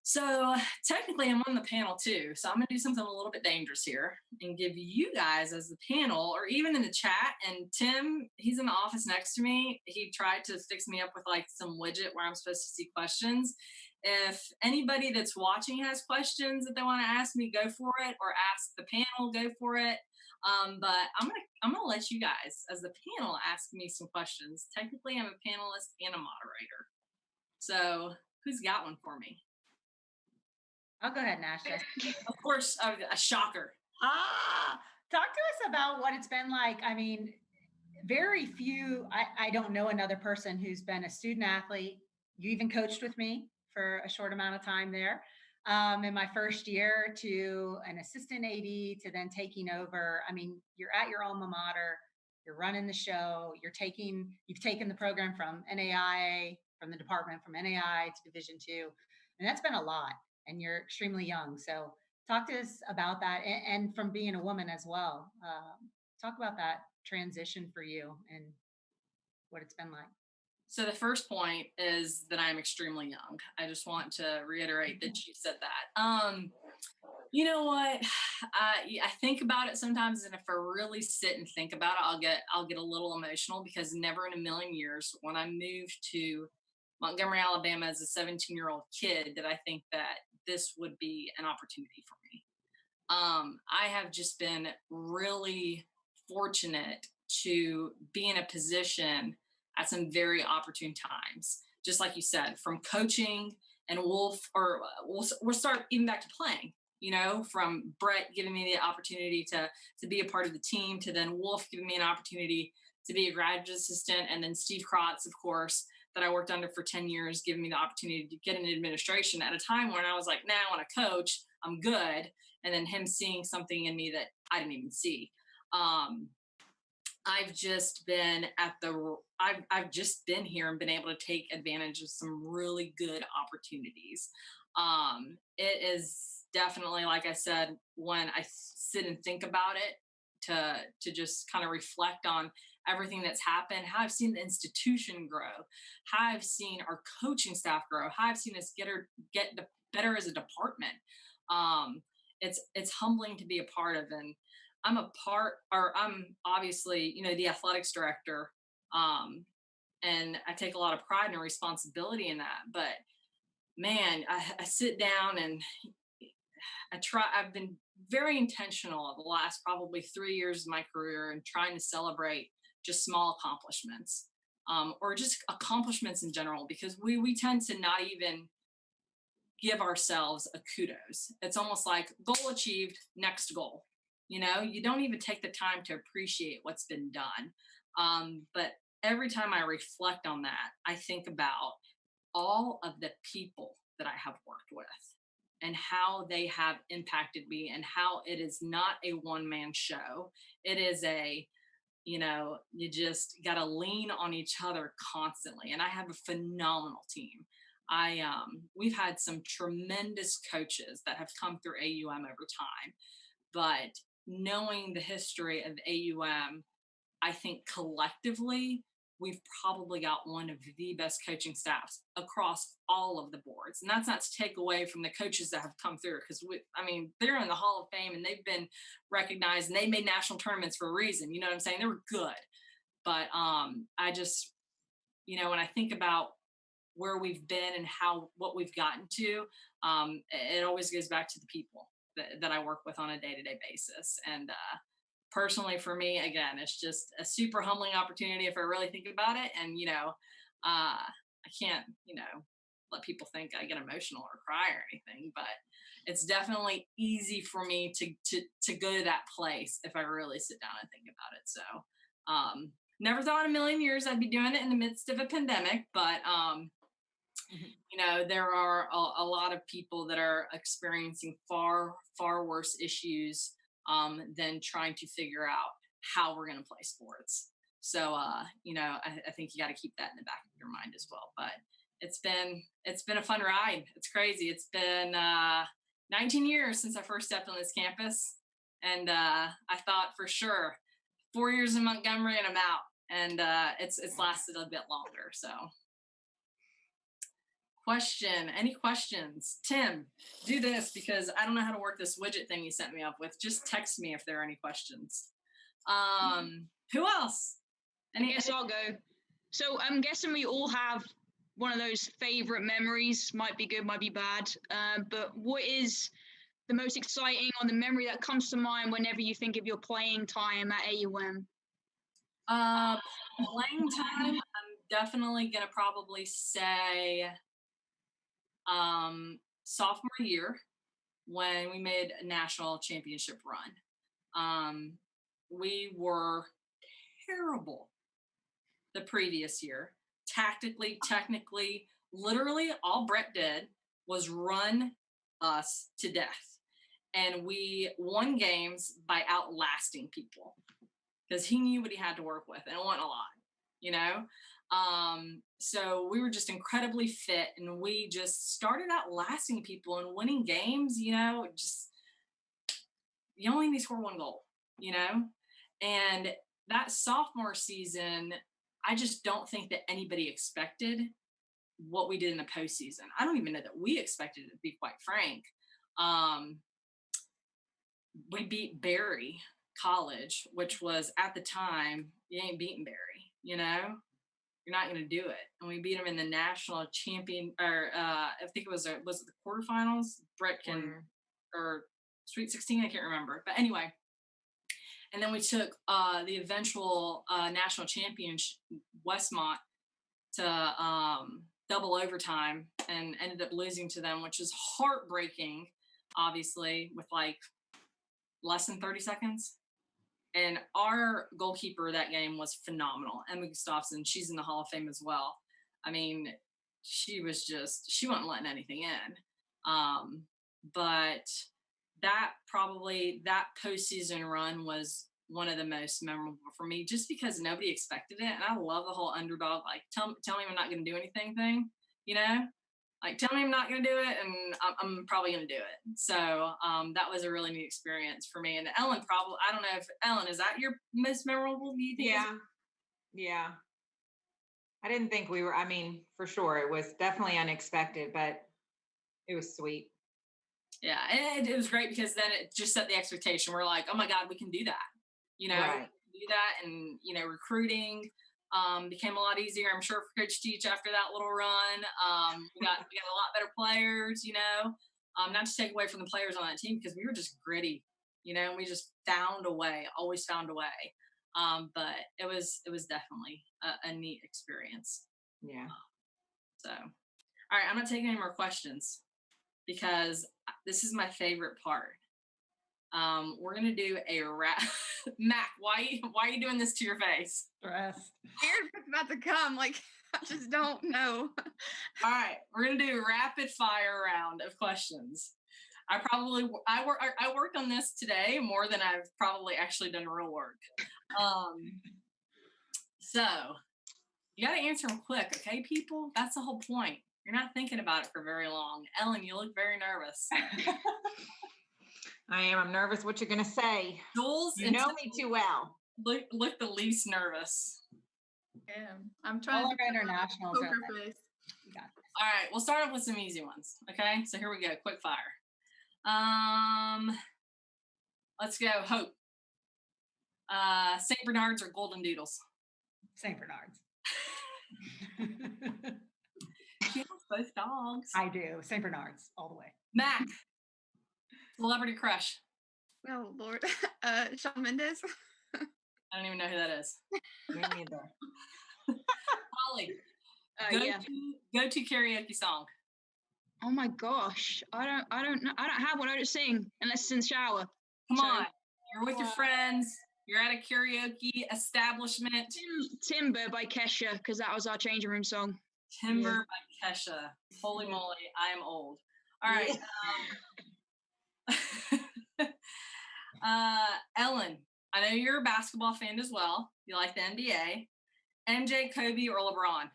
So technically I'm on the panel too. So I'm going to do something a little bit dangerous here and give you guys as the panel, or even in the chat. And Tim, he's in the office next to me. He tried to fix me up with like some widget where I'm supposed to see questions. If anybody that's watching has questions that they want to ask me, go for it, or ask the panel, go for it. But I'm gonna let you guys, as the panel, ask me some questions. Technically, I'm a panelist and a moderator. So who's got one for me? I'll go ahead, Nasha. Of course, a shocker. Talk to us about what it's been like. Very few, I don't know another person who's been a student athlete. You even coached with me. for a short amount of time there. In my first year to an assistant AD to then taking over. I mean, you're at your alma mater, you're running the show, you've taken the program from NAIA, from the department, from NAI to Division II, and that's been a lot. And you're extremely young, so talk to us about that, and from being a woman as well. Talk about that transition for you and what it's been like. So the first point is that I'm extremely young. I just want to reiterate that you said that. You know what? I think about it sometimes, and if I really sit and think about it, I'll get a little emotional, because never in a million years, when I moved to Montgomery, Alabama as a 17-year-old kid, did I think that this would be an opportunity for me. I have just been really fortunate to be in a position at some very opportune times. Just like you said, from coaching and we'll start even back to playing, from Brett giving me the opportunity to be a part of the team, to then Wolf giving me an opportunity to be a graduate assistant, and then Steve Krotz, of course, that I worked under for 10 years, giving me the opportunity to get into administration at a time when I was like, nah, I want to coach, I'm good. And then him seeing something in me that I didn't even see. I've just been I've just been here and been able to take advantage of some really good opportunities. It is definitely, like I said, when I sit and think about it, to just kind of reflect on everything that's happened, how I've seen the institution grow, how I've seen our coaching staff grow, how I've seen us get better as a department. It's humbling to be a part of, and I'm obviously, the athletics director. And I take a lot of pride and responsibility in that, but man, I sit down and I've been very intentional the last probably 3 years of my career and trying to celebrate just small accomplishments, or just accomplishments in general, because we tend to not even give ourselves a kudos. It's almost like goal achieved, next goal. You don't even take the time to appreciate what's been done. But every time I reflect on that, I think about all of the people that I have worked with and how they have impacted me, and how it is not a one-man show. It is you just got to lean on each other constantly. And I have a phenomenal team. We've had some tremendous coaches that have come through AUM over time, but knowing the history of AUM, I think collectively, we've probably got one of the best coaching staffs across all of the boards. And that's not to take away from the coaches that have come through, because they're in the Hall of Fame and they've been recognized and they made national tournaments for a reason. You know what I'm saying? They were good. But I just, when I think about where we've been and what we've gotten to, it always goes back to the people that I work with on a day-to-day basis. And personally, for me, again, it's just a super humbling opportunity if I really think about it. And, I can't, let people think I get emotional or cry or anything, but it's definitely easy for me to go to that place if I really sit down and think about it. So never thought in a million years I'd be doing it in the midst of a pandemic, but there are a lot of people that are experiencing far, far worse issues than trying to figure out how we're going to play sports. So, I think you got to keep that in the back of your mind as well. But it's been a fun ride. It's crazy. It's been 19 years since I first stepped on this campus. And I thought for sure 4 years in Montgomery and I'm out. And it's lasted a bit longer. So. Any questions? Tim, do this, because I don't know how to work this widget thing you sent me up with. Just text me if there are any questions. Who else? I guess I'll go. So I'm guessing we all have one of those favorite memories. Might be good, might be bad. But what is the most exciting, or the memory that comes to mind whenever you think of your playing time at AUM? Playing time, I'm definitely going to probably say sophomore year, when we made a national championship run. We were terrible the previous year, tactically, technically, literally all Brett did was run us to death. And we won games by outlasting people because he knew what he had to work with, and it wasn't a lot, you know? So we were just incredibly fit, and we just started outlasting people and winning games, you know, just you only need to score one goal, you know? And that sophomore season, I just don't think that anybody expected what we did in the postseason. I don't even know that we expected it, to be quite frank. We beat Barry College, which was at the time, you ain't beating Barry, you know? You're not going to do it. And we beat them in the national champion, or I think was it the quarterfinals? Brett can, or Sweet 16, I can't remember. But anyway, and then we took the eventual national champion, Westmont, to double overtime and ended up losing to them, which is heartbreaking, obviously, with like less than 30 seconds. And our goalkeeper that game was phenomenal. Emma Gustafson, she's in the Hall of Fame as well. I mean, she wasn't letting anything in. But that postseason run was one of the most memorable for me, just because nobody expected it. And I love the whole underdog, like, tell me I'm not going to do anything thing, you know? Like, tell me I'm not going to do it, and I'm probably going to do it. So that was a really neat experience for me. And Ellen, I don't know if, Ellen, is that your most memorable? Do you think? Yeah. I didn't think for sure. It was definitely unexpected, but it was sweet. Yeah, and it was great because then it just set the expectation. We're like, oh my God, we can do that. You know, right. do that, and you know, recruiting became a lot easier, I'm sure, for Coach Teach after that little run. We got a lot better players, you know. Not to take away from the players on that team, because we were just gritty, you know, and we just found a way, always found a way. But it was definitely a neat experience. Yeah. So, all right, I'm not taking any more questions because this is my favorite part. We're gonna do a wrap. Mac, why are you doing this to your face? Stressed. Scared what's about to come. Like, I just don't know. All right, we're gonna do a rapid fire round of questions. I worked on this today more than I've probably actually done real work. So you got to answer them quick, okay, people? That's the whole point. You're not thinking about it for very long. Ellen, you look very nervous. I am. I'm nervous what you're going to say. Jules, you know me too well. Look the least nervous. Yeah, I'm trying to international poker face. All right, we'll start off with some easy ones. Okay, so here we go. Quick fire. Let's go. Hope. St. Bernards or Golden Doodles? St. Bernards. She has both dogs. I do. St. Bernards all the way. Mac. Celebrity crush. Oh Lord. Shawn Mendes. I don't even know who that is. Me neither. Holly. Go to karaoke song. Oh my gosh. I don't know. I don't have one. I don't sing unless it's in the shower. Come on. You're with your friends. You're at a karaoke establishment. Timber by Kesha, because that was our changing room song. Timber by Kesha. Holy moly, I am old. All right. Ellen, I know you're a basketball fan as well. You like the NBA. MJ, Kobe, or LeBron?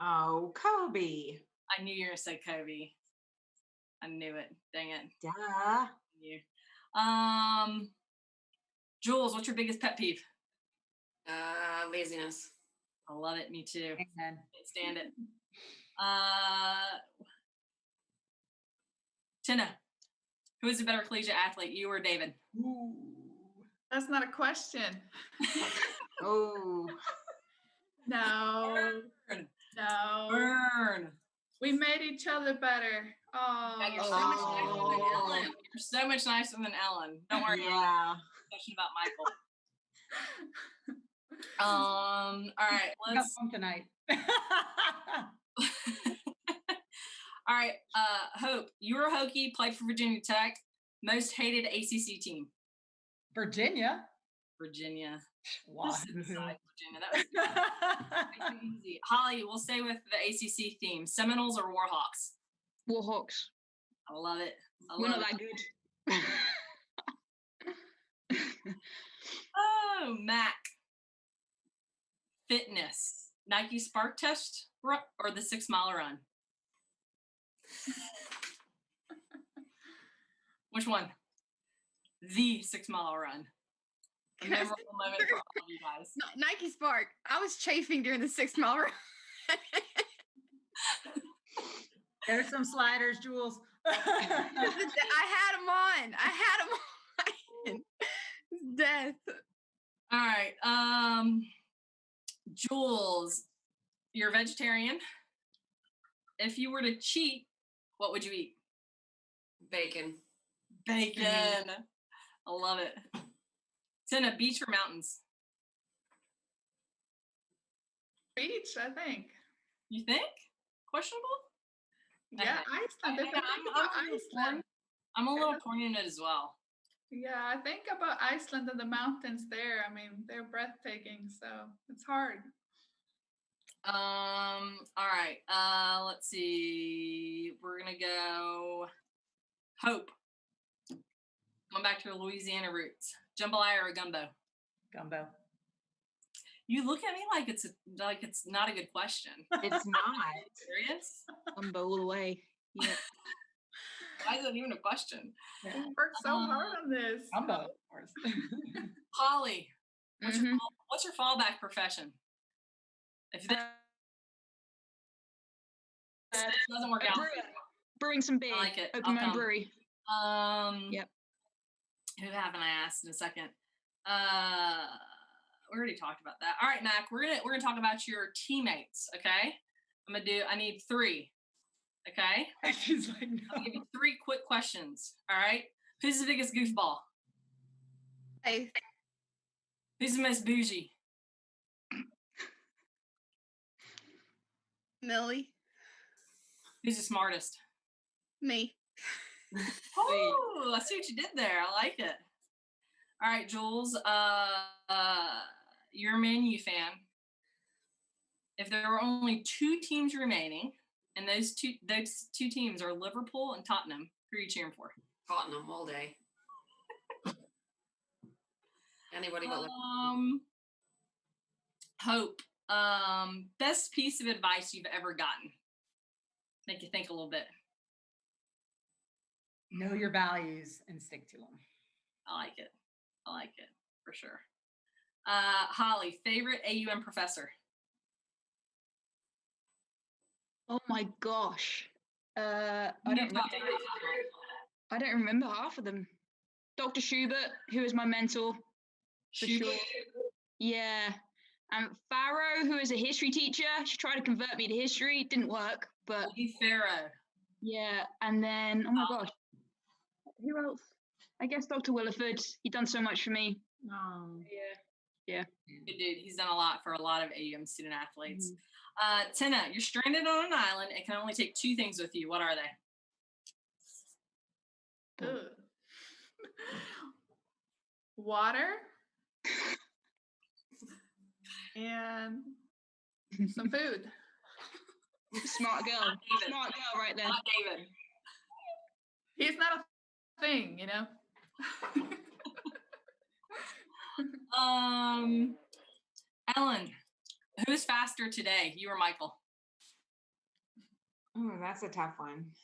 Oh, Kobe. I knew you were going to say Kobe. I knew it. Dang it. Duh. Jules, what's your biggest pet peeve? Laziness. I love it. Me too. Amen. Can't stand it. Tina, who is a better collegiate athlete, you or David? Ooh. That's not a question. Oh. No. Burn. No. Burn. We made each other better. Oh. Yeah, you're so much nicer than Ellen. You're so much nicer than Ellen. Don't worry. Yeah. Discussion about Michael. All right. Let's home tonight. All right. Hope, you were a Hokie, played for Virginia Tech. Most hated ACC team? Virginia. Virginia. Wow. Just decide Virginia. That was easy. Holly, we'll stay with the ACC theme. Seminoles or Warhawks? Warhawks. I love it. We're not that good. Oh, Mac. Fitness. Nike Spark Test or the 6 Mile Run? Which one? The 6 Mile Run. A memorable moment for all of you guys. Nike Spark. I was chafing during the 6 mile run. There's some sliders, Jules. I had them on. It's death. All right. Jules, you're a vegetarian. If you were to cheat, what would you eat? Bacon. Bacon. I love it. Tina, beach or mountains? Beach, I think. You think? Questionable? Yeah, Iceland. If I think about Iceland. I'm a little torn in it as well. Yeah, I think about Iceland and the mountains there. I mean, they're breathtaking, so it's hard. All right. Let's see. We're gonna go Hope. Going back to her Louisiana roots. Jambalaya or gumbo? Gumbo. You look at me like it's not a good question. It's not. Serious? Gumbo all the way. Yeah. Why is it even a question? We worked so hard on this. Gumbo, of course. Holly, what's your fallback profession? If this doesn't work out, Brewing some beer. I like it. Open my own brewery. Yep. Who haven't I asked in a second? We already talked about that. All right, Mac, we're gonna talk about your teammates. Okay, I need 3. Okay. She's like, no. I'll give you 3 quick questions. All right. Who's the biggest goofball? Hey, Who's the most bougie? Millie, Who's the smartest? me. Oh, I see what you did there. I like it. All right, Jules. You're a Man U fan. If there were only 2 teams remaining, and those two teams are Liverpool and Tottenham, who are you cheering for? Tottenham all day. Anybody but Liverpool. Hope. Best piece of advice you've ever gotten. Make you think a little bit. Know your values and stick to them. I like it for sure. Holly, favorite AUM professor? Oh my gosh. I don't remember half of them. Dr. Schubert, who is my mentor. For sure. Yeah. And Farrow, who is a history teacher. She tried to convert me to history. It didn't work, but Farrow. Yeah. And then, oh my gosh. Who else? I guess Dr. Williford. He done so much for me. Oh. Yeah. Good dude. He's done a lot for a lot of AUM student athletes. Tina, you're stranded on an island and can only take 2 things with you. What are they? Ugh. Water and some food. Smart girl. Smart girl right there. Not David. He's not a thing, you know? Ellen, who's faster today, you or Michael? Oh, that's a tough one.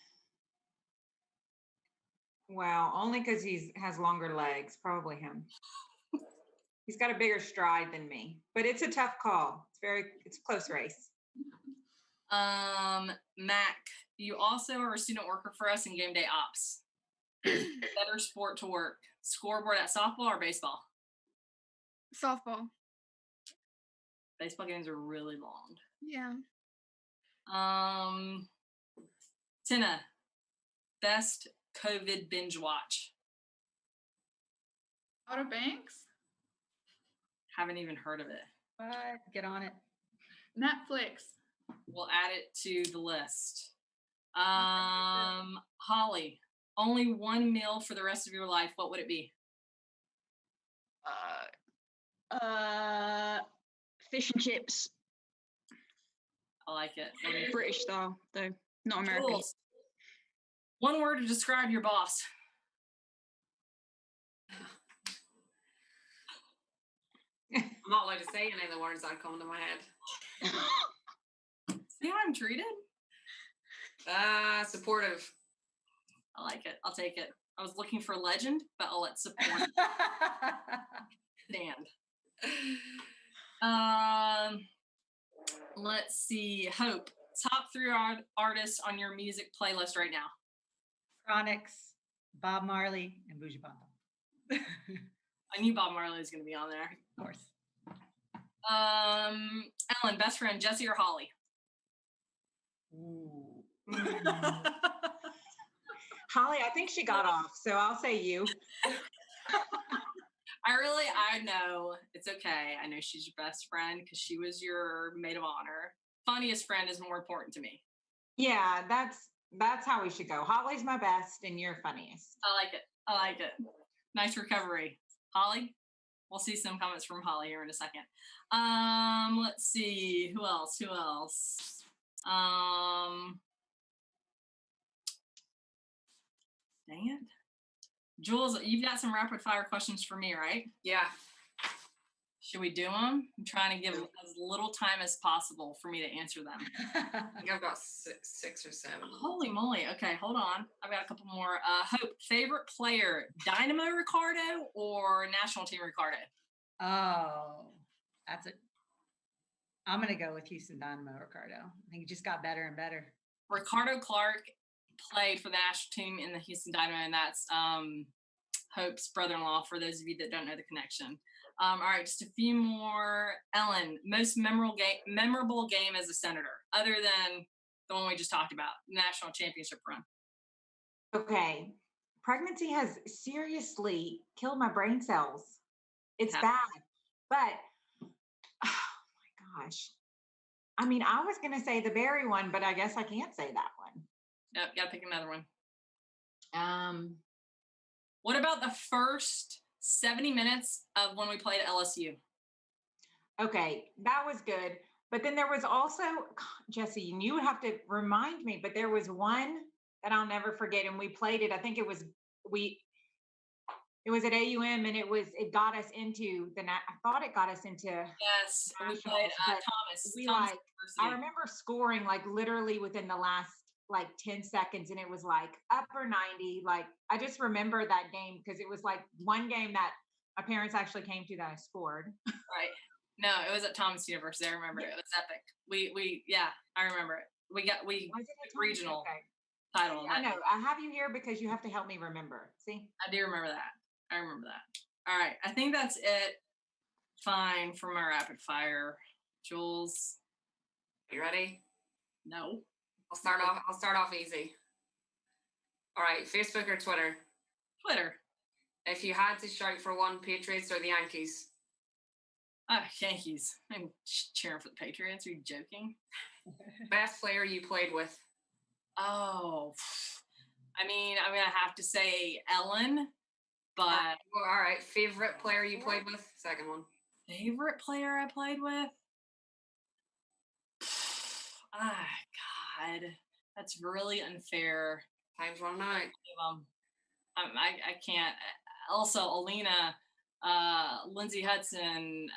Well, only because he has longer legs, probably him. He's got a bigger stride than me, but it's a tough call. It's a close race. Mac, you also are a student worker for us in game day ops. Better sport to work, scoreboard at softball or baseball? Softball. Baseball games are really long. Yeah. Tina, best COVID binge watch? Outer Banks? Haven't even heard of it. But get on it. Netflix. We'll add it to the list. Holly, only one meal for the rest of your life. What would it be? Fish and chips. I like it. British style, though, not American. Jules, one word to describe your boss. I'm not allowed to say any of the words that come to my head. See how I'm treated? Supportive. I like it. I'll take it. I was looking for legend, but I'll let support stand. Let's see. Hope, top 3 artists on your music playlist right now. Chronics, Bob Marley, and Bougie Banton. I knew Bob Marley was going to be on there. Of course. Ellen, best friend, Jesse or Holly? Ooh. Holly, I think she got off, so I'll say you. I know. It's okay. I know she's your best friend because she was your maid of honor. Funniest friend is more important to me. Yeah, that's how we should go. Holly's my best and you're funniest. I like it. Nice recovery. Holly? We'll see some comments from Holly here in a second. Let's see. Who else? Dang it. Jules, you've got some rapid fire questions for me, right? Yeah. Should we do them? I'm trying to give as little time as possible for me to answer them. I think I've got six or 7. Holy moly. Okay, hold on. I've got a couple more. Hope, favorite player, Dynamo Ricardo or national team Ricardo? Oh, that's it. I'm going to go with Houston Dynamo Ricardo. I think he just got better and better. Ricardo Clark played for the national team in the Houston Dynamo, and that's Hope's brother-in-law, for those of you that don't know the connection. All right, just a few more. Ellen, most memorable game as a senator, other than the one we just talked about, national championship run. Okay. Pregnancy has seriously killed my brain cells. It's bad. But, oh my gosh. I mean, I was going to say the berry one, but I guess I can't say that one. Yep, gotta pick another one. What about the first 70 minutes of when we played at LSU? Okay, that was good. But then there was also, Jesse, and you would have to remind me, but there was one that I'll never forget. And we played it. I think it was at AUM, and it got us into I thought it got us into. Yes, we played Thomas. I remember scoring like literally within the last like 10 seconds, and it was like upper 90. Like, I just remember that game because it was like one game that my parents actually came to that I scored. Right. No, it was at Thomas University. I remember it. It was epic. I remember it. We got regional title. See, I know. I have you here because you have to help me remember. See? I do remember that. All right. I think that's it. Fine for my rapid fire. Jules. You ready? No. I'll start off easy. All right, Facebook or Twitter? Twitter. If you had to shout for one, Patriots or the Yankees? Yankees. I'm cheering for the Patriots. Are you joking? Best player you played with? Oh, I mean, I'm going to have to say Ellen, but... Well, all right, favorite player you played with? Second one. Favorite player I played with? God, that's really unfair. Time's running out. I can't. Also, Alina, Lindsay Hudson,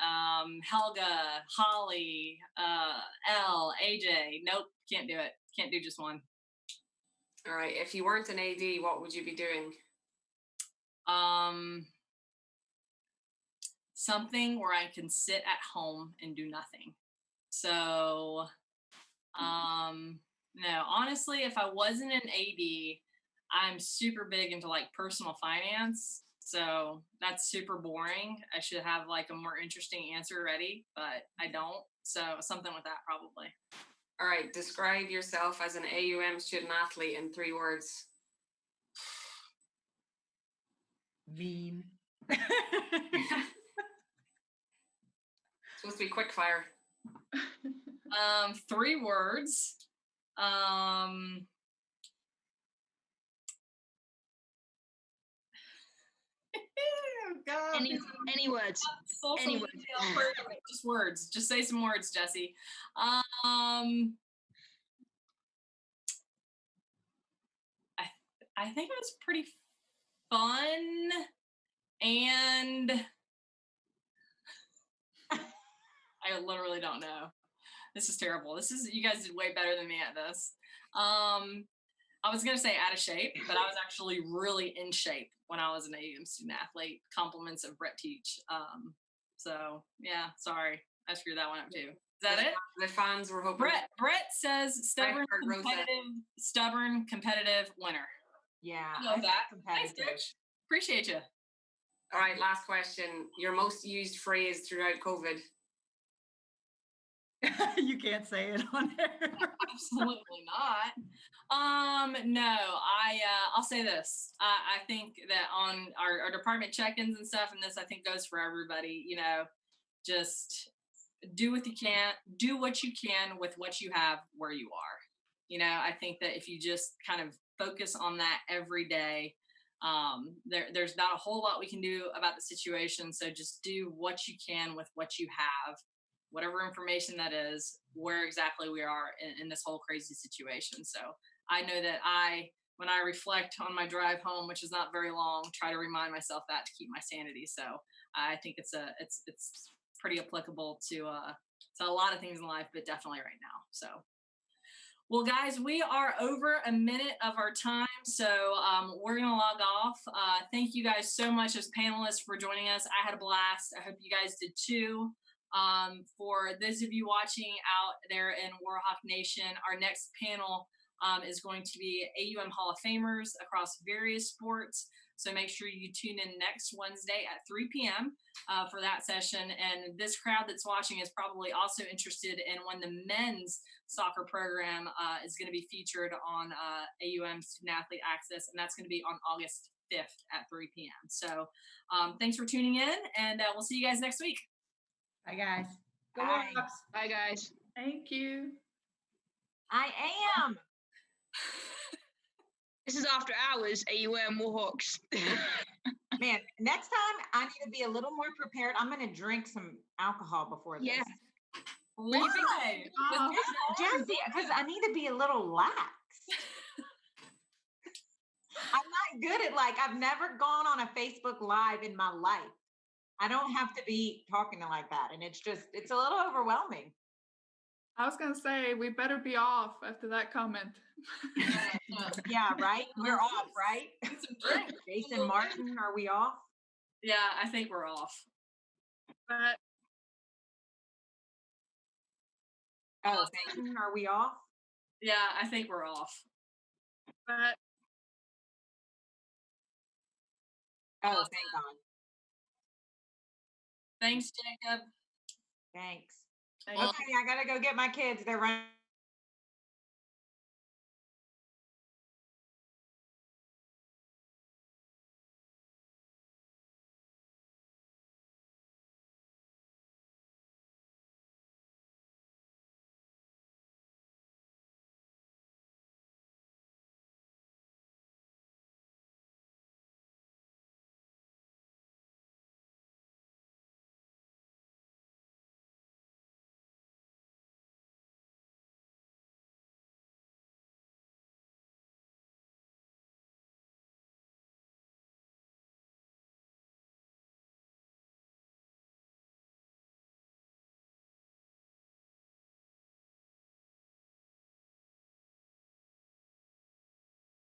Helga, Holly, Elle, AJ. Nope, can't do it. Can't do just one. All right. If you weren't an AD, what would you be doing? Something where I can sit at home and do nothing. So, no, honestly, if I wasn't an AD, I'm super big into like personal finance. So that's super boring. I should have like a more interesting answer ready, but I don't. So something with that probably. All right. Describe yourself as an AUM student athlete in 3 words. Mean. Supposed to be quick fire. 3 words. Oh Any words. Social Any media program. Just words. Just say some words, Jesse. I think it was pretty fun, and I literally don't know. This is terrible. You guys did way better than me at this. I was gonna say out of shape, but I was actually really in shape when I was an AUM student athlete. Compliments of Brett Teach. So yeah, sorry, I screwed that one up too. Is that it? The fans were hoping. Brett says stubborn, competitive winner. Yeah, I love that. Competitive. Thanks, Rich. Appreciate you. All right, last question. Your most used phrase throughout COVID? You can't say it on there. Absolutely not. No, I'll say this. I think that on our department check-ins and stuff, and this I think goes for everybody, just do what you can with what you have where you are. I think that if you just kind of focus on that every day, there's not a whole lot we can do about the situation. So just do what you can with what you have, whatever information that is, where exactly we are in this whole crazy situation. So I know that when I reflect on my drive home, which is not very long, try to remind myself that to keep my sanity. So I think it's pretty applicable to a lot of things in life, but definitely right now. So, well, guys, we are over a minute of our time, so we're going to log off. Thank you guys so much as panelists for joining us. I had a blast. I hope you guys did too. For those of you watching out there in Warhawk Nation, our next panel is going to be AUM Hall of Famers across various sports. So make sure you tune in next Wednesday at 3 p.m. For that session. And this crowd that's watching is probably also interested in when the men's soccer program is going to be featured on AUM Student Athlete Access, and that's going to be on August 5th at 3 p.m. So thanks for tuning in, and we'll see you guys next week. Bye, guys. Go Bye. Hawks. Bye, guys. Thank you. I am. This is after hours, AUM Warhawks. Man, next time I need to be a little more prepared. I'm going to drink some alcohol before this. Yeah. Why? Jesse, because I need to be a little lax. I'm not good at I've never gone on a Facebook Live in my life. I don't have to be talking like that. And it's a little overwhelming. I was going to say, we better be off after that comment. Yeah, right? We're off, right? Jason Martin, are we off? Yeah, I think we're off. But Are we off? Yeah, I think we're off. but Thank God. Thanks, Jacob. Thanks. thank you. Okay, I gotta go get my kids. They're running.